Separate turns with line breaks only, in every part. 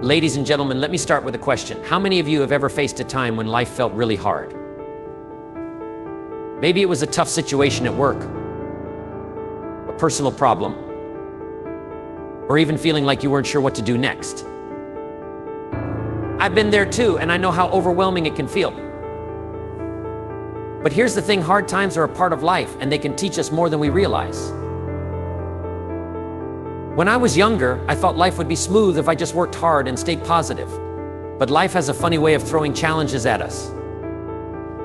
Ladies and gentlemen, let me start with a question. How many of you have ever faced a time when life felt really hard? Maybe it was a tough situation at work, a personal problem, or even feeling like you weren't sure what to do next. I've been there too, and I know how overwhelming it can feel. But here's the thing, hard times are a part of life, and they can teach us more than we realize. When I was younger, I thought life would be smooth if I just worked hard and stayed positive. But life has a funny way of throwing challenges at us.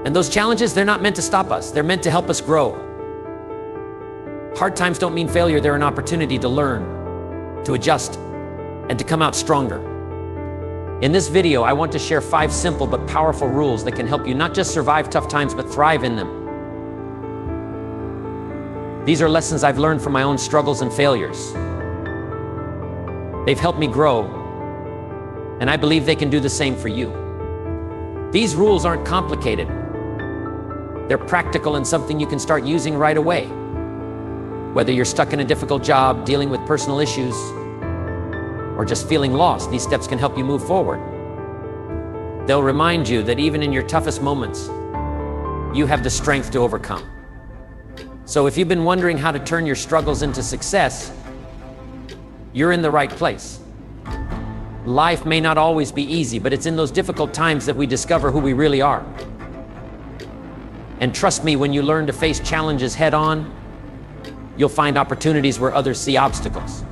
And those challenges, they're not meant to stop us. They're meant to help us grow. Hard times don't mean failure. They're an opportunity to learn, to adjust, and to come out stronger. In this video, I want to share 5 simple but powerful rules that can help you not just survive tough times, but thrive in them. These are lessons I've learned from my own struggles and failures. They've helped me grow, and I believe they can do the same for you. These rules aren't complicated. They're practical and something you can start using right away. Whether you're stuck in a difficult job, dealing with personal issues, or just feeling lost, these steps can help you move forward. They'll remind you that even in your toughest moments, you have the strength to overcome. So if you've been wondering how to turn your struggles into success, you're in the right place. Life may not always be easy, but it's in those difficult times that we discover who we really are. And trust me, when you learn to face challenges head on, you'll find opportunities where others see obstacles.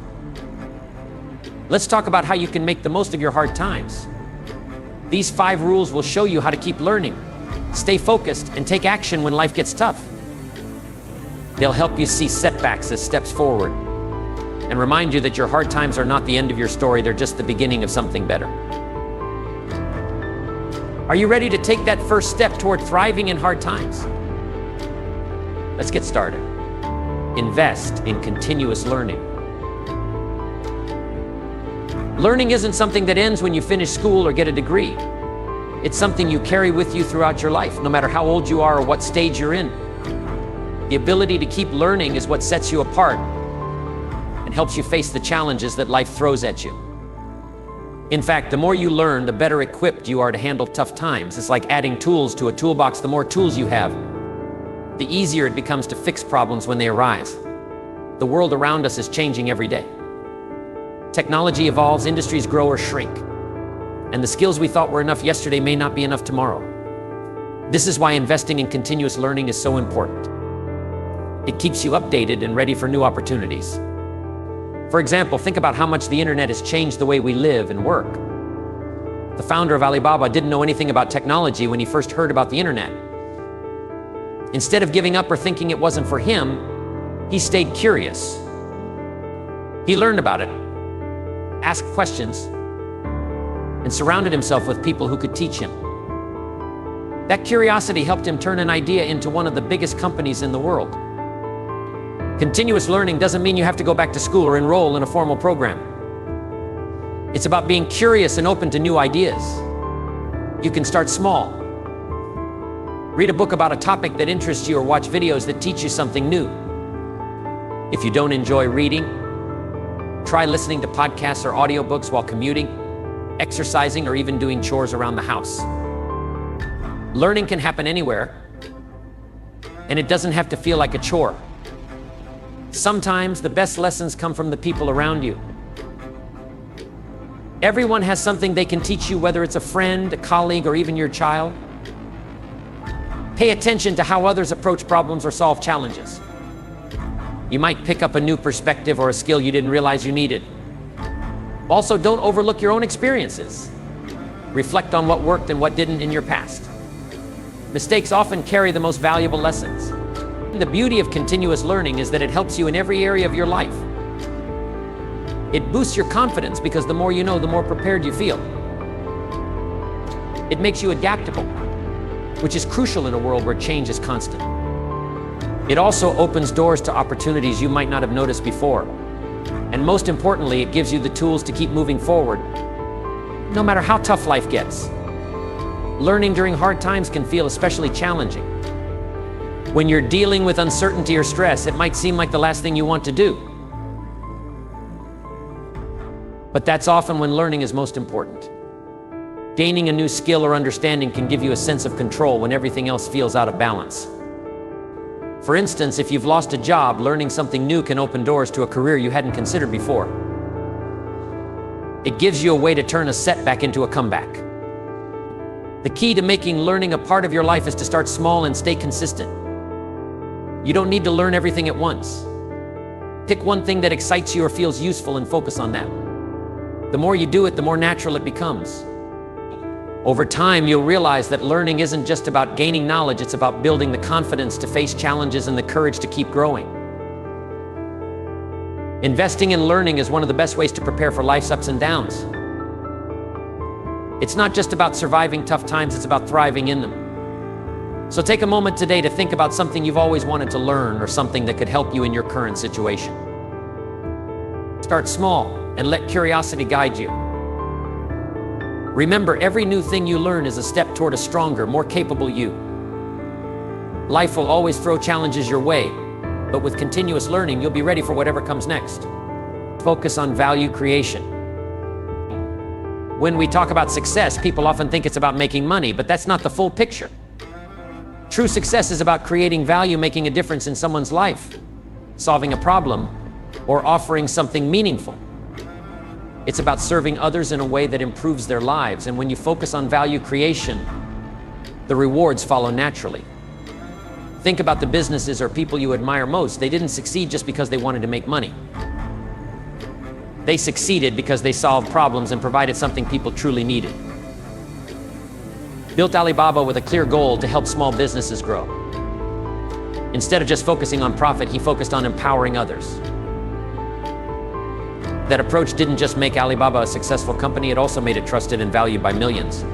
Let's talk about how you can make the most of your hard times. These 5 rules will show you how to keep learning, stay focused, and take action when life gets tough. They'll help you see setbacks as steps forward, and remind you that your hard times are not the end of your story, they're just the beginning of something better. Are you ready to take that first step toward thriving in hard times? Let's get started. Invest in continuous learning. Learning isn't something that ends when you finish school or get a degree. It's something you carry with you throughout your life, no matter how old you are or what stage you're in. The ability to keep learning is what sets you apart and helps you face the challenges that life throws at you. In fact, the more you learn, the better equipped you are to handle tough times. It's like adding tools to a toolbox. The more tools you have, the easier it becomes to fix problems when they arise. The world around us is changing every day. Technology evolves, industries grow or shrink, and the skills we thought were enough yesterday may not be enough tomorrow. This is why investing in continuous learning is so important. It keeps you updated and ready for new opportunities. For example, think about how much the internet has changed the way we live and work. The founder of Alibaba didn't know anything about technology when he first heard about the internet. Instead of giving up or thinking it wasn't for him, he stayed curious. He learned about it, asked questions, and surrounded himself with people who could teach him. That curiosity helped him turn an idea into one of the biggest companies in the world. Continuous learning doesn't mean you have to go back to school or enroll in a formal program. It's about being curious and open to new ideas. You can start small. Read a book about a topic that interests you or watch videos that teach you something new. If you don't enjoy reading, try listening to podcasts or audiobooks while commuting, exercising, or even doing chores around the house. Learning can happen anywhere, and it doesn't have to feel like a chore. Sometimes the best lessons come from the people around you. Everyone has something they can teach you, whether it's a friend, a colleague, or even your child. Pay attention to how others approach problems or solve challenges. You might pick up a new perspective or a skill you didn't realize you needed. Also, don't overlook your own experiences. Reflect on what worked and what didn't in your past. Mistakes often carry the most valuable lessons. The beauty of continuous learning is that it helps you in every area of your life. It boosts your confidence because the more you know, the more prepared you feel. It makes you adaptable, which is crucial in a world where change is constant. It also opens doors to opportunities you might not have noticed before. And most importantly, it gives you the tools to keep moving forward, no matter how tough life gets. Learning during hard times can feel especially challenging. When you're dealing with uncertainty or stress, it might seem like the last thing you want to do. But that's often when learning is most important. Gaining a new skill or understanding can give you a sense of control when everything else feels out of balance. For instance, if you've lost a job, learning something new can open doors to a career you hadn't considered before. It gives you a way to turn a setback into a comeback. The key to making learning a part of your life is to start small and stay consistent. You don't need to learn everything at once. Pick one thing that excites you or feels useful and focus on that. The more you do it, the more natural it becomes. Over time, you'll realize that learning isn't just about gaining knowledge, it's about building the confidence to face challenges and the courage to keep growing. Investing in learning is one of the best ways to prepare for life's ups and downs. It's not just about surviving tough times, it's about thriving in them. So take a moment today to think about something you've always wanted to learn or something that could help you in your current situation. Start small and let curiosity guide you. Remember, every new thing you learn is a step toward a stronger, more capable you. Life will always throw challenges your way, but with continuous learning, you'll be ready for whatever comes next. Focus on value creation. When we talk about success, people often think it's about making money, but that's not the full picture. True success is about creating value, making a difference in someone's life, solving a problem, or offering something meaningful. It's about serving others in a way that improves their lives, and when you focus on value creation, the rewards follow naturally. Think about the businesses or people you admire most. They didn't succeed just because they wanted to make money. They succeeded because they solved problems and provided something people truly needed. Built Alibaba with a clear goal to help small businesses grow. Instead of just focusing on profit, he focused on empowering others. That approach didn't just make Alibaba a successful company, it also made it trusted and valued by millions.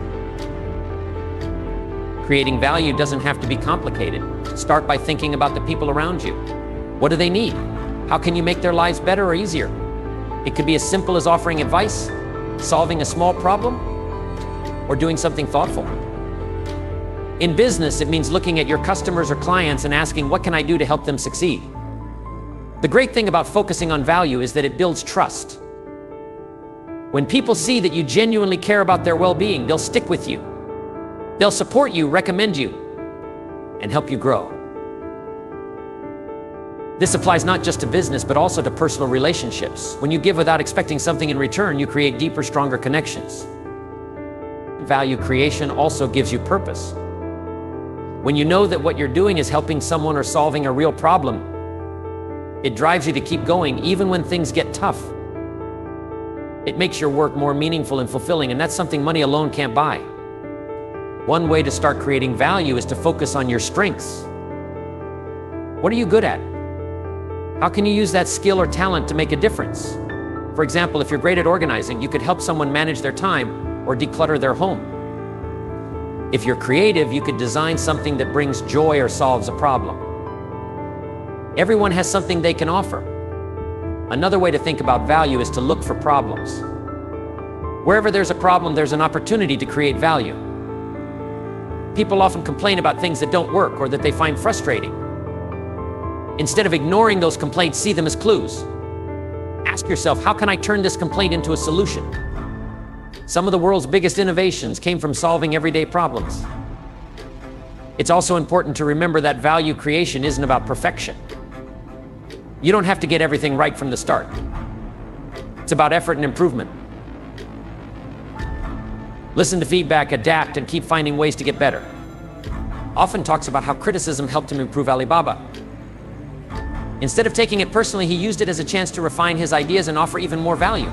Creating value doesn't have to be complicated. Start by thinking about the people around you. What do they need? How can you make their lives better or easier? It could be as simple as offering advice, solving a small problem, or doing something thoughtful. In business, it means looking at your customers or clients and asking, what can I do to help them succeed? The great thing about focusing on value is that it builds trust. When people see that you genuinely care about their well-being, they'll stick with you. They'll support you, recommend you, and help you grow. This applies not just to business, but also to personal relationships. When you give without expecting something in return, you create deeper, stronger connections. Value creation also gives you purpose. When you know that what you're doing is helping someone or solving a real problem, it drives you to keep going even when things get tough. It makes your work more meaningful and fulfilling, and that's something money alone can't buy. One way to start creating value is to focus on your strengths. What are you good at? How can you use that skill or talent to make a difference? For example, if you're great at organizing, you could help someone manage their time or declutter their home. If you're creative, you could design something that brings joy or solves a problem. Everyone has something they can offer. Another way to think about value is to look for problems. Wherever there's a problem, there's an opportunity to create value. People often complain about things that don't work or that they find frustrating. Instead of ignoring those complaints, see them as clues. Ask yourself, how can I turn this complaint into a solution? Some of the world's biggest innovations came from solving everyday problems. It's also important to remember that value creation isn't about perfection. You don't have to get everything right from the start. It's about effort and improvement. Listen to feedback, adapt, and keep finding ways to get better. Often talks about how criticism helped him improve Alibaba. Instead of taking it personally, he used it as a chance to refine his ideas and offer even more value.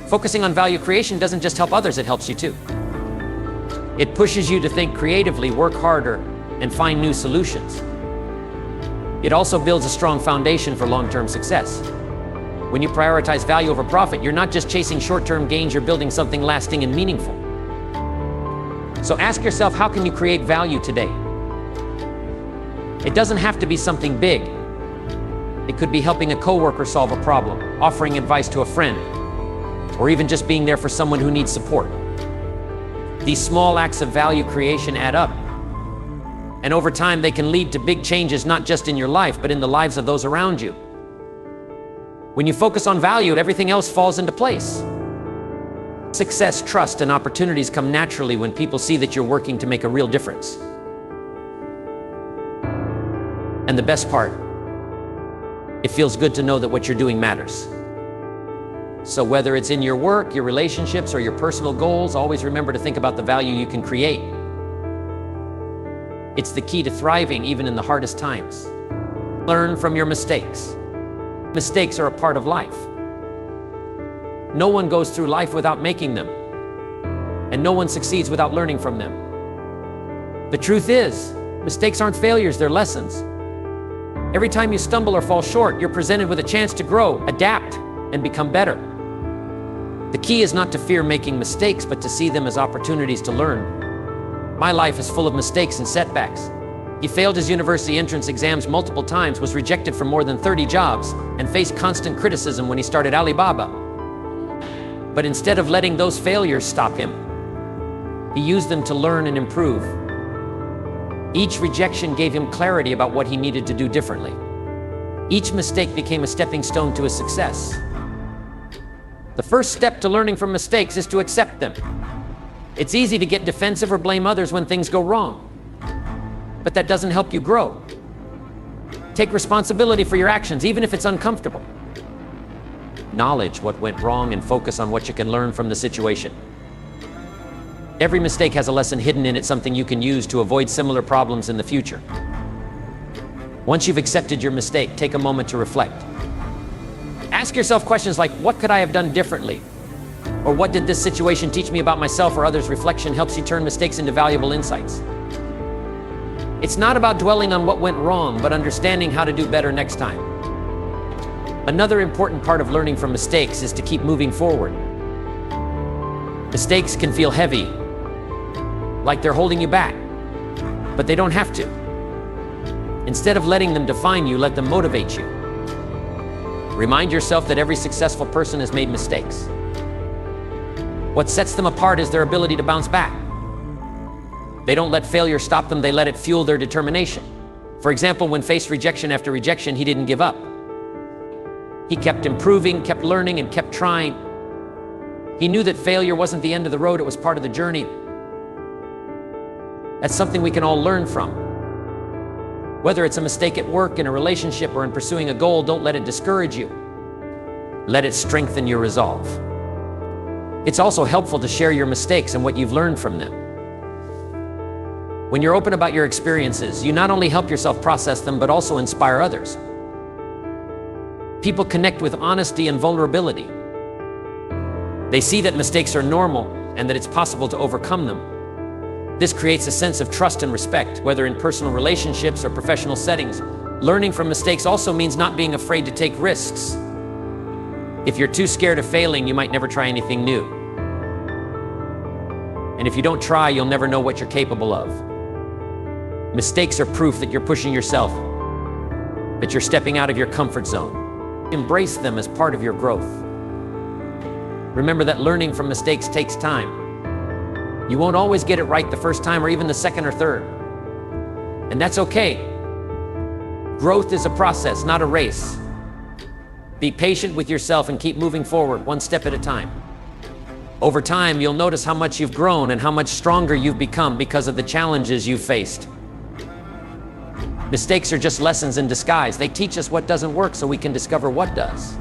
Focusing on value creation doesn't just help others, it helps you too. It pushes you to think creatively, work harder, and find new solutions. It also builds a strong foundation for long-term success. When you prioritize value over profit, you're not just chasing short-term gains, you're building something lasting and meaningful. So ask yourself, how can you create value today? It doesn't have to be something big. It could be helping a coworker solve a problem, offering advice to a friend, or even just being there for someone who needs support. These small acts of value creation add up. And over time, they can lead to big changes, not just in your life, but in the lives of those around you. When you focus on value, everything else falls into place. Success, trust, and opportunities come naturally when people see that you're working to make a real difference. And the best part, it feels good to know that what you're doing matters. So whether it's in your work, your relationships, or your personal goals, always remember to think about the value you can create. It's the key to thriving even in the hardest times. Learn from your mistakes. Mistakes are a part of life. No one goes through life without making them, and no one succeeds without learning from them. The truth is, mistakes aren't failures, they're lessons. Every time you stumble or fall short, you're presented with a chance to grow, adapt, and become better. The key is not to fear making mistakes, but to see them as opportunities to learn. My life is full of mistakes and setbacks. He failed his university entrance exams multiple times, was rejected from more than 30 jobs, and faced constant criticism when he started Alibaba. But instead of letting those failures stop him, he used them to learn and improve. Each rejection gave him clarity about what he needed to do differently. Each mistake became a stepping stone to his success. The first step to learning from mistakes is to accept them. It's easy to get defensive or blame others when things go wrong, but that doesn't help you grow. Take responsibility for your actions, even if it's uncomfortable. Acknowledge what went wrong and focus on what you can learn from the situation. Every mistake has a lesson hidden in it, something you can use to avoid similar problems in the future. Once you've accepted your mistake, take a moment to reflect. Ask yourself questions like, what could I have done differently? Or what did this situation teach me about myself or others? Reflection helps you turn mistakes into valuable insights. It's not about dwelling on what went wrong, but understanding how to do better next time. Another important part of learning from mistakes is to keep moving forward. Mistakes can feel heavy, like they're holding you back, but they don't have to. Instead of letting them define you, let them motivate you. Remind yourself that every successful person has made mistakes. What sets them apart is their ability to bounce back. They don't let failure stop them, they let it fuel their determination. For example, when faced rejection after rejection, he didn't give up. He kept improving, kept learning, and kept trying. He knew that failure wasn't the end of the road, it was part of the journey. That's something we can all learn from. Whether it's a mistake at work, in a relationship, or in pursuing a goal, don't let it discourage you. Let it strengthen your resolve. It's also helpful to share your mistakes and what you've learned from them. When you're open about your experiences, you not only help yourself process them, but also inspire others. People connect with honesty and vulnerability. They see that mistakes are normal and that it's possible to overcome them. This creates a sense of trust and respect, whether in personal relationships or professional settings. Learning from mistakes also means not being afraid to take risks. If you're too scared of failing, you might never try anything new. And if you don't try, you'll never know what you're capable of. Mistakes are proof that you're pushing yourself, that you're stepping out of your comfort zone. Embrace them as part of your growth. Remember that learning from mistakes takes time. You won't always get it right the first time or even the second or third. And that's okay. Growth is a process, not a race. Be patient with yourself and keep moving forward, one step at a time. Over time, you'll notice how much you've grown and how much stronger you've become because of the challenges you've faced. Mistakes are just lessons in disguise. They teach us what doesn't work so we can discover what does.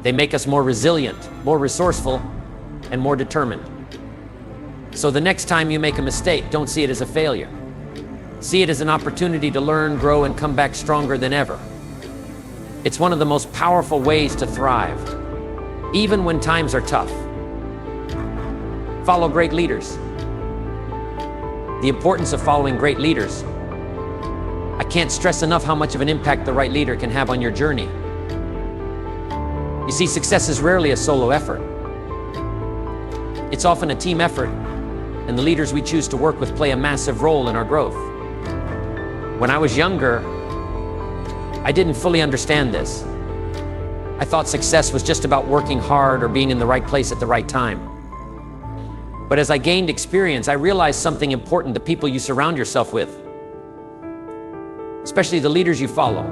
They make us more resilient, more resourceful, and more determined. So the next time you make a mistake, don't see it as a failure. See it as an opportunity to learn, grow, and come back stronger than ever. It's one of the most powerful ways to thrive, even when times are tough. Follow great leaders. The importance of following great leaders. I can't stress enough how much of an impact the right leader can have on your journey. You see, success is rarely a solo effort. It's often a team effort, and the leaders we choose to work with play a massive role in our growth. When I was younger, I didn't fully understand this. I thought success was just about working hard or being in the right place at the right time. But as I gained experience, I realized something important: the people you surround yourself with, especially the leaders you follow.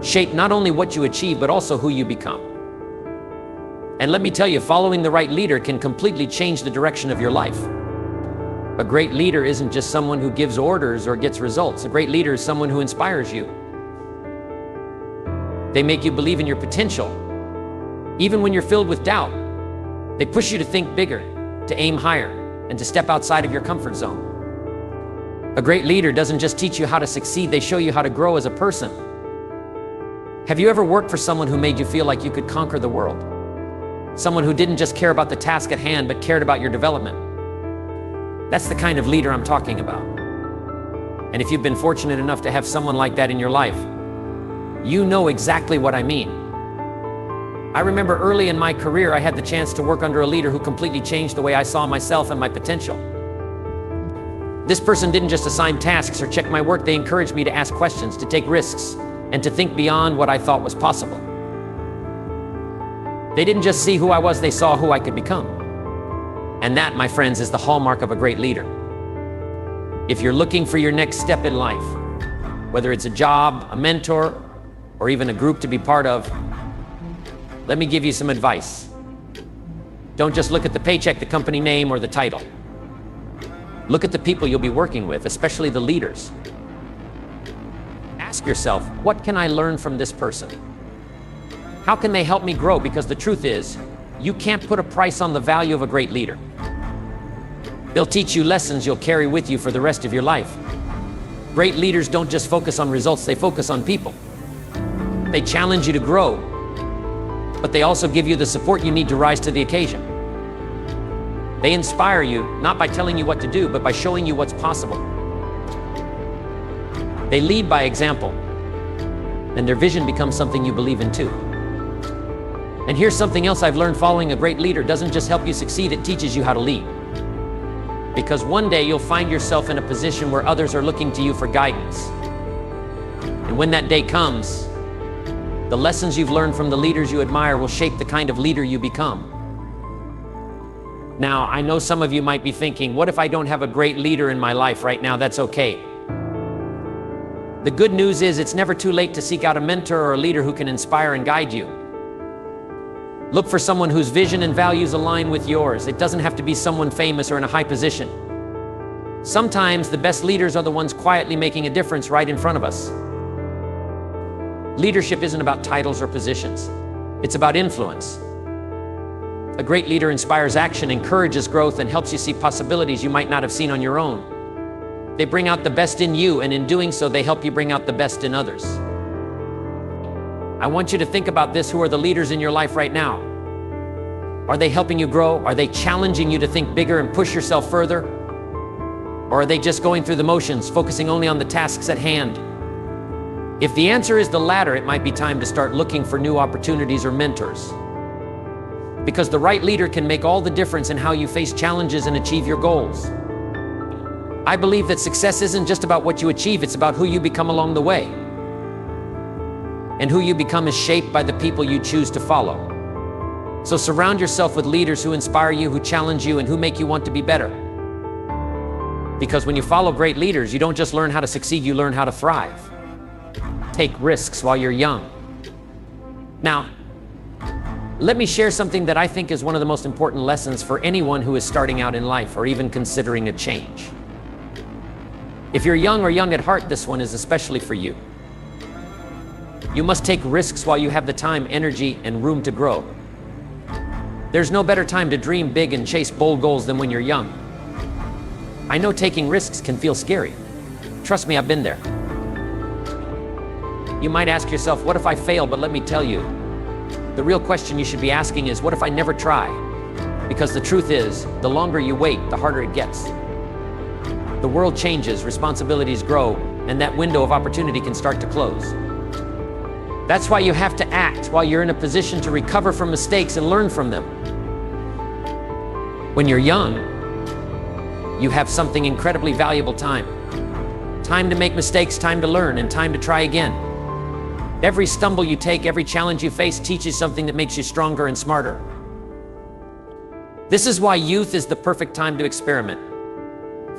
shape not only what you achieve, but also who you become. And let me tell you, following the right leader can completely change the direction of your life. A great leader isn't just someone who gives orders or gets results. A great leader is someone who inspires you. They make you believe in your potential. Even when you're filled with doubt, they push you to think bigger, to aim higher, and to step outside of your comfort zone. A great leader doesn't just teach you how to succeed, they show you how to grow as a person. Have you ever worked for someone who made you feel like you could conquer the world? Someone who didn't just care about the task at hand, but cared about your development. That's the kind of leader I'm talking about. And if you've been fortunate enough to have someone like that in your life, you know exactly what I mean. I remember early in my career, I had the chance to work under a leader who completely changed the way I saw myself and my potential. This person didn't just assign tasks or check my work, they encouraged me to ask questions, to take risks, and to think beyond what I thought was possible. They didn't just see who I was, they saw who I could become. And that, my friends, is the hallmark of a great leader. If you're looking for your next step in life, whether it's a job, a mentor, or even a group to be part of, let me give you some advice. Don't just look at the paycheck, the company name, or the title. Look at the people you'll be working with, especially the leaders. Ask yourself, what can I learn from this person? How can they help me grow? Because the truth is, you can't put a price on the value of a great leader. They'll teach you lessons you'll carry with you for the rest of your life. Great leaders don't just focus on results, they focus on people. They challenge you to grow, but they also give you the support you need to rise to the occasion. They inspire you, not by telling you what to do, but by showing you what's possible. They lead by example, and their vision becomes something you believe in too. And here's something else I've learned: following a great leader doesn't just help you succeed, it teaches you how to lead. Because one day you'll find yourself in a position where others are looking to you for guidance. And when that day comes, the lessons you've learned from the leaders you admire will shape the kind of leader you become. Now, I know some of you might be thinking, what if I don't have a great leader in my life right now? That's okay. The good news is it's never too late to seek out a mentor or a leader who can inspire and guide you. Look for someone whose vision and values align with yours. It doesn't have to be someone famous or in a high position. Sometimes the best leaders are the ones quietly making a difference right in front of us. Leadership isn't about titles or positions. It's about influence. A great leader inspires action, encourages growth, and helps you see possibilities you might not have seen on your own. They bring out the best in you, and in doing so, they help you bring out the best in others. I want you to think about this. Who are the leaders in your life right now? Are they helping you grow? Are they challenging you to think bigger and push yourself further? Or are they just going through the motions, focusing only on the tasks at hand? If the answer is the latter, it might be time to start looking for new opportunities or mentors. Because the right leader can make all the difference in how you face challenges and achieve your goals. I believe that success isn't just about what you achieve, it's about who you become along the way. And who you become is shaped by the people you choose to follow. So surround yourself with leaders who inspire you, who challenge you, and who make you want to be better. Because when you follow great leaders, you don't just learn how to succeed, you learn how to thrive. Take risks while you're young. Now, let me share something that I think is one of the most important lessons for anyone who is starting out in life or even considering a change. If you're young or young at heart, this one is especially for you. You must take risks while you have the time, energy, and room to grow. There's no better time to dream big and chase bold goals than when you're young. I know taking risks can feel scary. Trust me, I've been there. You might ask yourself, what if I fail? But let me tell you, the real question you should be asking is, what if I never try? Because the truth is, the longer you wait, the harder it gets. The world changes, responsibilities grow, and that window of opportunity can start to close. That's why you have to act while you're in a position to recover from mistakes and learn from them. When you're young, you have something incredibly valuable: time. Time to make mistakes, time to learn, and time to try again. Every stumble you take, every challenge you face teaches something that makes you stronger and smarter. This is why youth is the perfect time to experiment.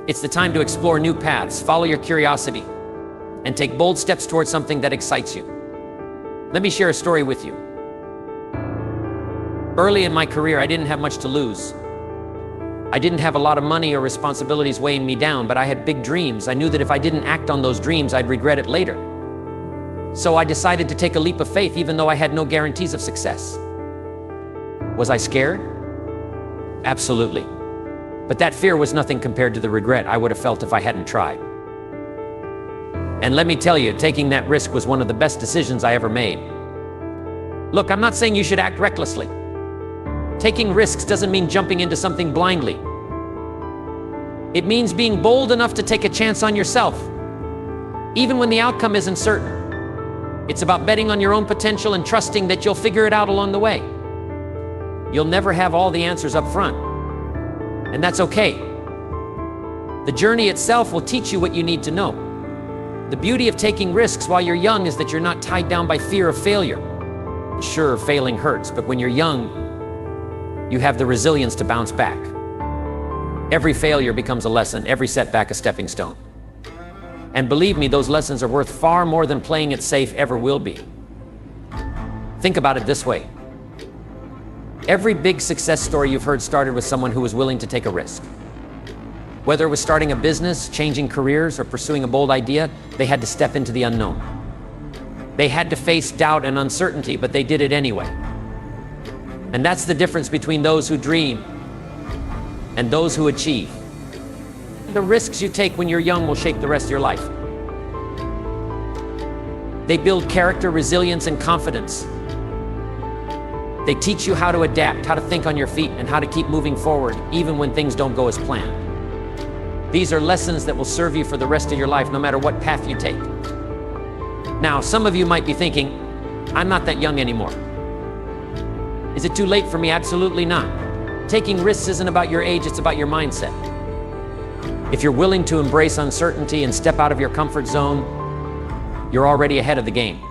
It's the time to explore new paths, follow your curiosity, and take bold steps towards something that excites you. Let me share a story with you. Early in my career, I didn't have much to lose. I didn't have a lot of money or responsibilities weighing me down, but I had big dreams. I knew that if I didn't act on those dreams, I'd regret it later. So I decided to take a leap of faith, even though I had no guarantees of success. Was I scared? Absolutely. But that fear was nothing compared to the regret I would have felt if I hadn't tried. And let me tell you, taking that risk was one of the best decisions I ever made. Look, I'm not saying you should act recklessly. Taking risks doesn't mean jumping into something blindly. It means being bold enough to take a chance on yourself, even when the outcome isn't certain. It's about betting on your own potential and trusting that you'll figure it out along the way. You'll never have all the answers up front, and that's okay. The journey itself will teach you what you need to know. The beauty of taking risks while you're young is that you're not tied down by fear of failure. Sure, failing hurts, but when you're young, you have the resilience to bounce back. Every failure becomes a lesson, every setback a stepping stone. And believe me, those lessons are worth far more than playing it safe ever will be. Think about it this way. Every big success story you've heard started with someone who was willing to take a risk. Whether it was starting a business, changing careers, or pursuing a bold idea, they had to step into the unknown. They had to face doubt and uncertainty, but they did it anyway. And that's the difference between those who dream and those who achieve. The risks you take when you're young will shape the rest of your life. They build character, resilience, and confidence. They teach you how to adapt, how to think on your feet, and how to keep moving forward, even when things don't go as planned. These are lessons that will serve you for the rest of your life, no matter what path you take. Now, some of you might be thinking, I'm not that young anymore. Is it too late for me? Absolutely not. Taking risks isn't about your age, it's about your mindset. If you're willing to embrace uncertainty and step out of your comfort zone, you're already ahead of the game.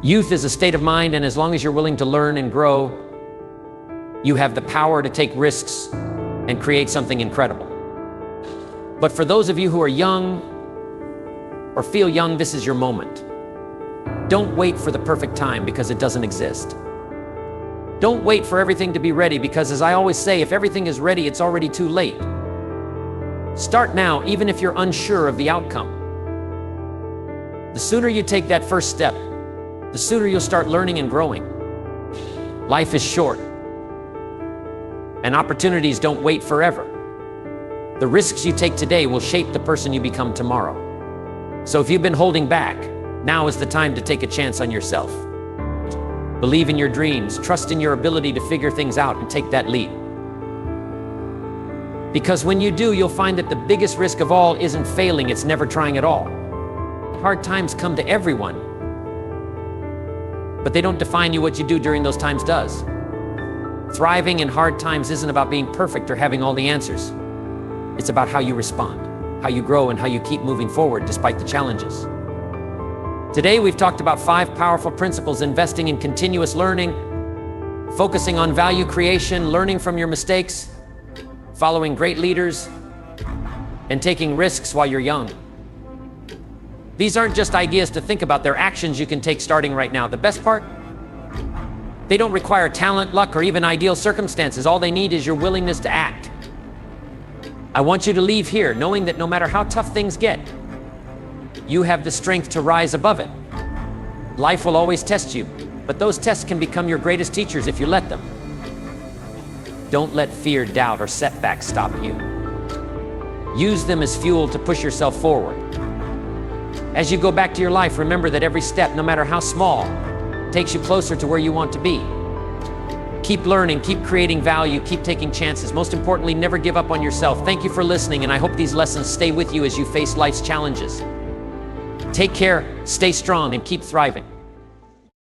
Youth is a state of mind, and as long as you're willing to learn and grow, you have the power to take risks and create something incredible. But for those of you who are young or feel young, this is your moment. Don't wait for the perfect time, because it doesn't exist. Don't wait for everything to be ready, because as I always say, if everything is ready, it's already too late. Start now, even if you're unsure of the outcome. The sooner you take that first step, the sooner you'll start learning and growing. Life is short, and opportunities don't wait forever. The risks you take today will shape the person you become tomorrow. So if you've been holding back, now is the time to take a chance on yourself. Believe in your dreams, trust in your ability to figure things out, and take that leap. Because when you do, you'll find that the biggest risk of all isn't failing, it's never trying at all. Hard times come to everyone, but they don't define you. What you do during those times does. Thriving in hard times isn't about being perfect or having all the answers. It's about how you respond, how you grow, and how you keep moving forward despite the challenges. Today, we've talked about 5 powerful principles: investing in continuous learning, focusing on value creation, learning from your mistakes, following great leaders, and taking risks while you're young. These aren't just ideas to think about, they're actions you can take starting right now. The best part? They don't require talent, luck, or even ideal circumstances. All they need is your willingness to act. I want you to leave here knowing that no matter how tough things get, you have the strength to rise above it. Life will always test you, but those tests can become your greatest teachers if you let them. Don't let fear, doubt, or setbacks stop you. Use them as fuel to push yourself forward. As you go back to your life, remember that every step, no matter how small, takes you closer to where you want to be. Keep learning, keep creating value, keep taking chances. Most importantly, never give up on yourself. Thank you for listening, and I hope these lessons stay with you as you face life's challenges. Take care, stay strong, and keep thriving.